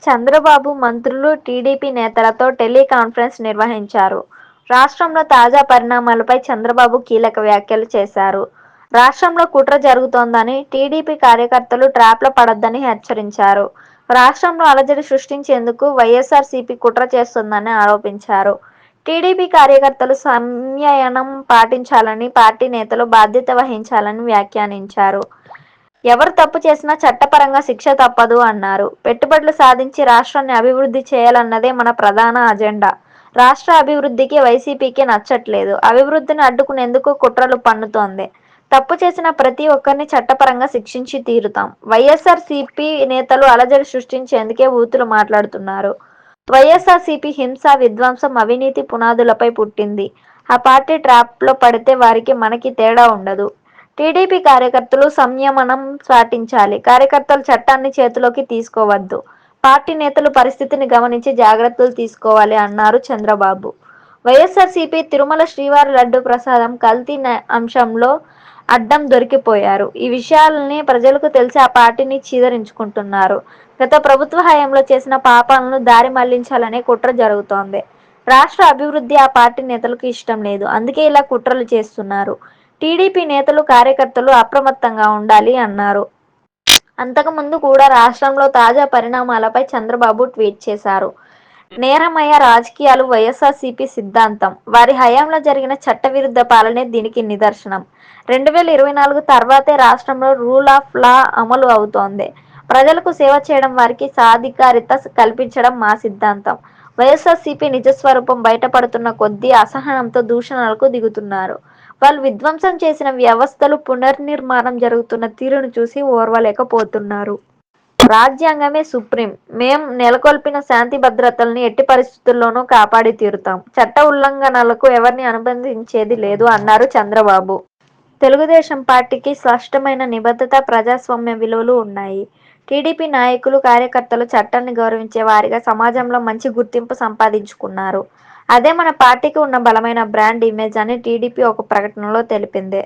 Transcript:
చంద్రబాబు మంత్రులు, టీడీపీ నేతలతో టెలికాన్ఫరెన్స్ నిర్వహించారు. రాష్ట్రంలో తాజా పరిణామాలపై చంద్రబాబు కీలక వ్యాఖ్యలు చేశారు. రాష్ట్రంలో కుట్ర జరుగుతోందని, టీడీపీ కార్యకర్తలు ట్రాప్లో పడొద్దని హెచ్చరించారు. రాష్ట్రంలో అలజడి సృష్టించేందుకు వైఎస్ఆర్సీపీ కుట్ర చేస్తోందని ఆరోపించారు. టీడీపీ కార్యకర్తలు సంయమనం పాటించాలని, పార్టీ నేతలు బాధ్యత వహించాలని వ్యాఖ్యానించారు. ఎవరు తప్పు చేసినా చట్టపరంగా శిక్ష తప్పదు అన్నారు. పెట్టుబడులు సాధించి రాష్ట్రాన్ని అభివృద్ధి చేయాలన్నదే మన ప్రధాన అజెండా. రాష్ట్ర అభివృద్ధికి వైసీపీకి నచ్చట్లేదు. అభివృద్ధిని అడ్డుకునేందుకు కుట్రలు పన్నుతోంది. తప్పు చేసిన ప్రతి ఒక్కరిని చట్టపరంగా శిక్షించి తీరుతాం. వైఎస్ఆర్సీపీ నేతలు అలజడి సృష్టించేందుకే ఊతులు మాట్లాడుతున్నారు. వైఎస్ఆర్సీపీ హింస, విధ్వంసం, అవినీతి పునాదులపై పుట్టింది. ఆ పార్టీ ట్రాప్లో పడితే వారికి మనకి తేడా ఉండదు. టీడీపీ కార్యకర్తలు సంయమనం పాటించాలి. కార్యకర్తలు చట్టాన్ని చేతిలోకి తీసుకోవద్దు. పార్టీ నేతలు పరిస్థితిని గమనించి జాగ్రత్తలు తీసుకోవాలి అన్నారు చంద్రబాబు. వైఎస్ఆర్సీపీ తిరుమల శ్రీవారి లడ్డూ ప్రసాదం కల్తీ అంశంలో అడ్డం దొరికిపోయారు. ఈ విషయాలని ప్రజలకు తెలిసి ఆ పార్టీని చీదరించుకుంటున్నారు. గత ప్రభుత్వ హయాంలో చేసిన పాపాలను దారి మళ్లించాలనే కుట్ర జరుగుతోంది. రాష్ట్ర అభివృద్ధి ఆ పార్టీ నేతలకు ఇష్టం లేదు. అందుకే ఇలా కుట్రలు చేస్తున్నారు. టీడీపీ నేతలు, కార్యకర్తలు అప్రమత్తంగా ఉండాలి అన్నారు. అంతకుముందు కూడా రాష్ట్రంలో తాజా పరిణామాలపై చంద్రబాబు ట్వీట్ చేశారు. నేరమయ రాజకీయాలు వైఎస్ఆర్సీపీ సిద్ధాంతం. వారి హయాంలో జరిగిన చట్టవిరుద్ధ పాలనే దీనికి నిదర్శనం. 2024 తర్వాతే రాష్ట్రంలో రూల్ ఆఫ్ లా అమలు అవుతోంది. ప్రజలకు సేవ చేయడం, వారికి సాధికారిత కల్పించడం మా సిద్ధాంతం. వైఎస్ఆర్సీపీ నిజస్వరూపం బయటపడుతున్న కొద్దీ అసహనంతో దూషణలకు దిగుతున్నారు. వాళ్ళు విధ్వంసం చేసిన వ్యవస్థలు పునర్నిర్మాణం జరుగుతున్న తీరును చూసి ఓర్వలేకపోతున్నారు. రాజ్యాంగమే సుప్రీం. మేం నెలకొల్పిన శాంతి భద్రతల్ని ఎట్టి పరిస్థితుల్లోనూ కాపాడి తీరుతాం. చట్ట ఉల్లంఘనలకు ఎవరిని అనుబంధించేది లేదు అన్నారు చంద్రబాబు. తెలుగుదేశం పార్టీకి స్పష్టమైన నిబద్ధత, ప్రజాస్వామ్య విలువలు ఉన్నాయి. టీడీపీ నాయకులు, కార్యకర్తలు చట్టాన్ని గౌరవించే వారిగా సమాజంలో మంచి గుర్తింపు సంపాదించుకున్నారు. అదే మన పార్టీకి ఉన్న బలమైన బ్రాండ్ ఇమేజ్ అని టీడీపీ ఒక ప్రకటనలో తెలిపింది.